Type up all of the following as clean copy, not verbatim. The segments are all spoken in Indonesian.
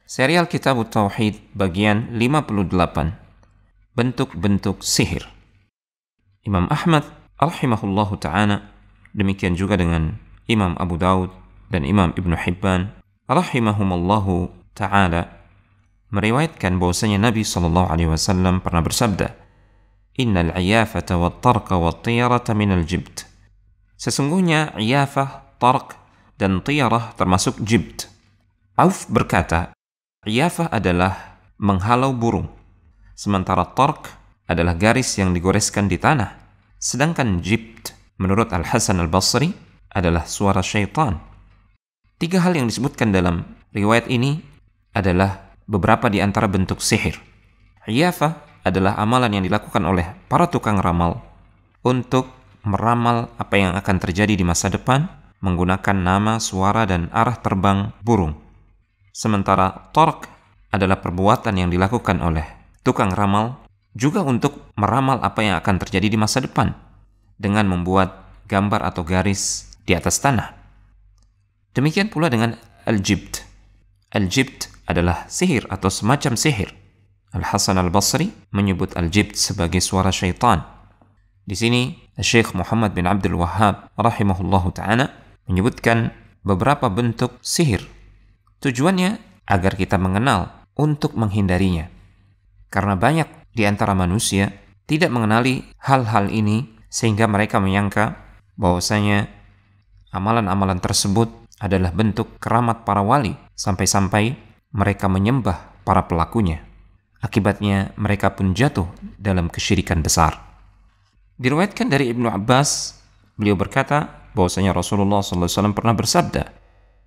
Serial Kitab Tauhid bagian 58, bentuk-bentuk sihir. Imam Ahmad rahimahullahu ta'ala, demikian juga dengan Imam Abu Daud dan Imam Ibn Hibban rahimahumallahu ta'ala, meriwayatkan bahwasanya Nabi SAW pernah bersabda, Innal iyafata wa tarqa wa tiyarata minal jibt. Sesungguhnya iyafah, tarq, dan tiyarah termasuk jibt. Auf berkata, iyafah adalah menghalau burung, sementara tarq adalah garis yang digoreskan di tanah. Sedangkan jibt, menurut Al-Hasan Al-Basri, adalah suara syaitan. Tiga hal yang disebutkan dalam riwayat ini adalah beberapa di antara bentuk sihir. Iyafah adalah amalan yang dilakukan oleh para tukang ramal untuk meramal apa yang akan terjadi di masa depan menggunakan nama, suara, dan arah terbang burung. Sementara tarq adalah perbuatan yang dilakukan oleh tukang ramal juga untuk meramal apa yang akan terjadi di masa depan dengan membuat gambar atau garis di atas tanah. Demikian pula dengan al-jibt. Al-jibt adalah sihir atau semacam sihir. Al-Hasan Al-Basri menyebut al-jibt sebagai suara syaitan. Di sini Syekh Muhammad bin Abdul Wahhab rahimahullahu ta'ala menyebutkan beberapa bentuk sihir. Tujuannya agar kita mengenal untuk menghindarinya. Karena banyak di antara manusia tidak mengenali hal-hal ini sehingga mereka menyangka bahwasanya amalan-amalan tersebut adalah bentuk keramat para wali sampai-sampai mereka menyembah para pelakunya. Akibatnya mereka pun jatuh dalam kesyirikan besar. Diriwayatkan dari Ibnu Abbas, beliau berkata bahwasanya Rasulullah SAW pernah bersabda,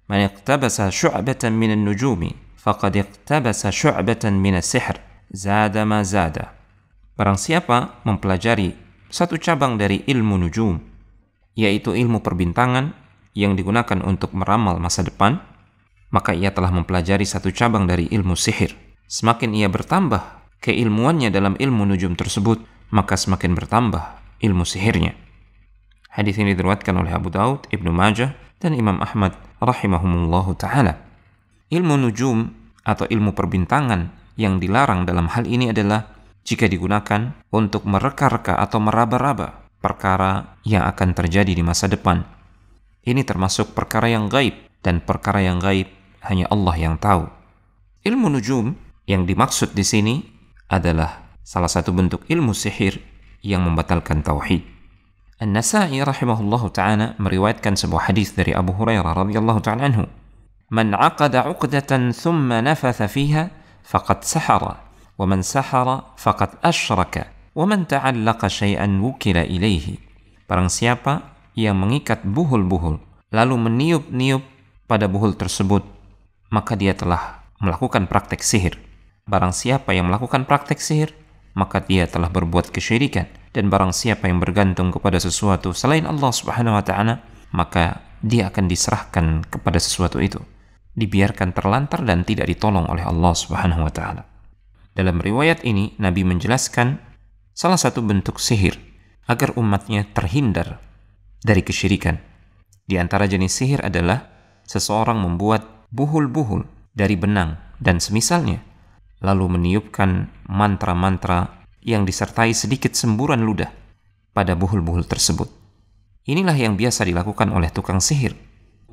Man iqtabasa syu'batan minan nujumi faqad iqtabasa syu'batan minas sihr zada ma zada. Barang siapa mempelajari satu cabang dari ilmu nujum, yaitu ilmu perbintangan yang digunakan untuk meramal masa depan, maka ia telah mempelajari satu cabang dari ilmu sihir. Semakin ia bertambah keilmuannya dalam ilmu nujum tersebut, maka semakin bertambah ilmu sihirnya. Hadis ini diriwayatkan oleh Abu Daud, Ibnu Majah, dan Imam Ahmad rahimahumullahu ta'ala. Ilmu nujum atau ilmu perbintangan yang dilarang dalam hal ini adalah jika digunakan untuk mereka-reka atau meraba-raba perkara yang akan terjadi di masa depan. Ini termasuk perkara yang gaib, dan perkara yang gaib hanya Allah yang tahu. Ilmu nujum yang dimaksud di sini adalah salah satu bentuk ilmu sihir yang membatalkan tauhid. An-Nasa'i rahimahullahu ta'ala meriwayatkan sebuah hadis dari Abu Hurairah radhiyallahu ta'ala anhu. Man 'aqada 'uqdatan thumma nafatha fiha faqad sahara, wa man sahara faqad asyraka, wa man ta'allaqa syai'an wukila ilaihi. Barang siapa yang mengikat buhul-buhul lalu meniup-niup pada buhul tersebut, maka dia telah melakukan praktek sihir. Barang siapa yang melakukan praktek sihir, maka dia telah berbuat kesyirikan. Dan barang siapa yang bergantung kepada sesuatu selain Allah Subhanahu wa ta'ala, maka dia akan diserahkan kepada sesuatu itu, dibiarkan terlantar dan tidak ditolong oleh Allah Subhanahu wa ta'ala. Dalam riwayat ini Nabi menjelaskan salah satu bentuk sihir agar umatnya terhindar dari kesyirikan. Di antara jenis sihir adalah seseorang membuat buhul-buhul dari benang dan semisalnya, lalu meniupkan mantra-mantra yang disertai sedikit semburan ludah pada buhul-buhul tersebut. Inilah yang biasa dilakukan oleh tukang sihir,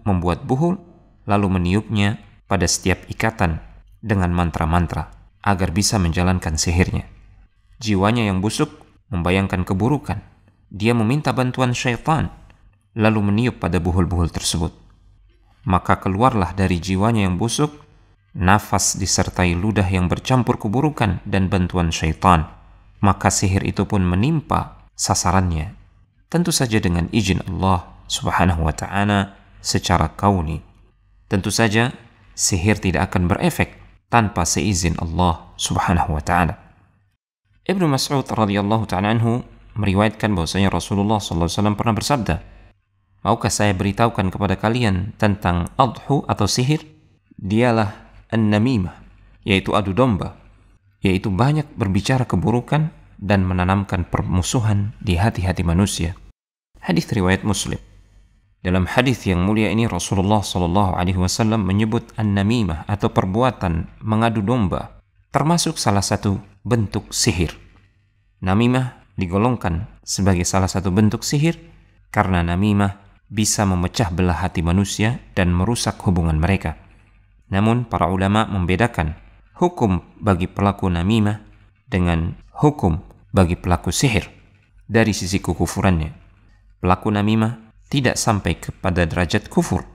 membuat buhul lalu meniupnya pada setiap ikatan dengan mantra-mantra agar bisa menjalankan sihirnya. Jiwanya yang busuk membayangkan keburukan. Dia meminta bantuan syaitan lalu meniup pada buhul-buhul tersebut. Maka keluarlah dari jiwanya yang busuk nafas disertai ludah yang bercampur keburukan dan bantuan syaitan. Maka sihir itu pun menimpa sasarannya, tentu saja dengan izin Allah Subhanahu wa ta'ala secara kauni. Tentu saja sihir tidak akan berefek tanpa seizin Allah Subhanahu wa ta'ala. Ibnu Mas'ud radhiyallahu ta'ala anhu meriwayatkan bahwasanya Rasulullah SAW pernah bersabda, maukah saya beritahukan kepada kalian tentang adhu atau sihir? Dialah an-namimah, yaitu adu domba, yaitu banyak berbicara keburukan dan menanamkan permusuhan di hati-hati manusia. Hadis riwayat Muslim. Dalam hadis yang mulia ini Rasulullah SAW menyebut an-namimah atau perbuatan mengadu domba termasuk salah satu bentuk sihir. Namimah digolongkan sebagai salah satu bentuk sihir karena namimah bisa memecah belah hati manusia dan merusak hubungan mereka. Namun para ulama membedakan hukum bagi pelaku namimah dengan hukum bagi pelaku sihir dari sisi kekufurannya. Pelaku namimah tidak sampai kepada derajat kufur,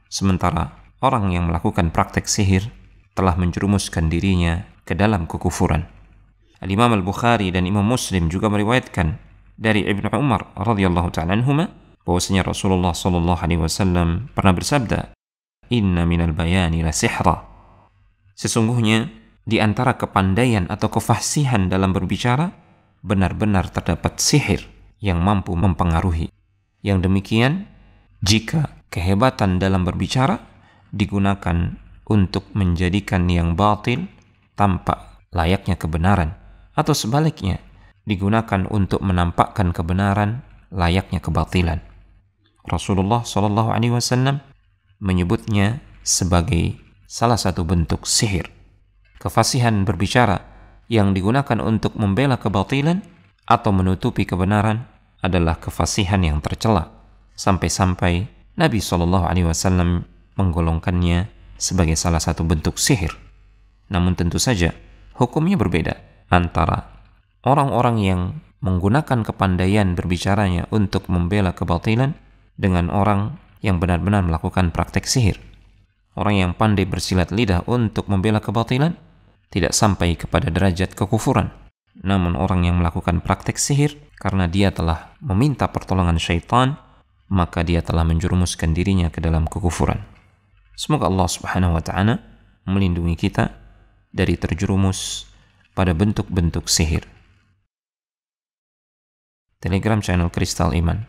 sementara orang yang melakukan praktek sihir telah menjerumuskan dirinya ke dalam kekufuran. Al-Imam Al-Bukhari dan Imam Muslim juga meriwayatkan dari Ibnu Umar radhiyallahu ta'ala anhuma bahwasanya Rasulullah sallallahu alaihi wasallam pernah bersabda, "Inna minal bayani la sihra." Sesungguhnya di antara kepandaian atau kefasihan dalam berbicara benar-benar terdapat sihir yang mampu mempengaruhi. Yang demikian, jika kehebatan dalam berbicara digunakan untuk menjadikan yang batil tampak layaknya kebenaran, atau sebaliknya, digunakan untuk menampakkan kebenaran layaknya kebatilan. Rasulullah SAW menyebutnya sebagai salah satu bentuk sihir. Kefasihan berbicara yang digunakan untuk membela kebatilan atau menutupi kebenaran adalah kefasihan yang tercela, sampai-sampai Nabi SAW menggolongkannya sebagai salah satu bentuk sihir. Namun tentu saja hukumnya berbeda antara orang-orang yang menggunakan kepandaian berbicaranya untuk membela kebatilan dengan orang yang benar-benar melakukan praktek sihir. Orang yang pandai bersilat lidah untuk membela kebatilan tidak sampai kepada derajat kekufuran. Namun orang yang melakukan praktek sihir karena dia telah meminta pertolongan syaitan, maka dia telah menjerumuskan dirinya ke dalam kekufuran. Semoga Allah Subhanahu wa ta'ala melindungi kita dari terjerumus pada bentuk-bentuk sihir. Telegram channel Kristal Iman.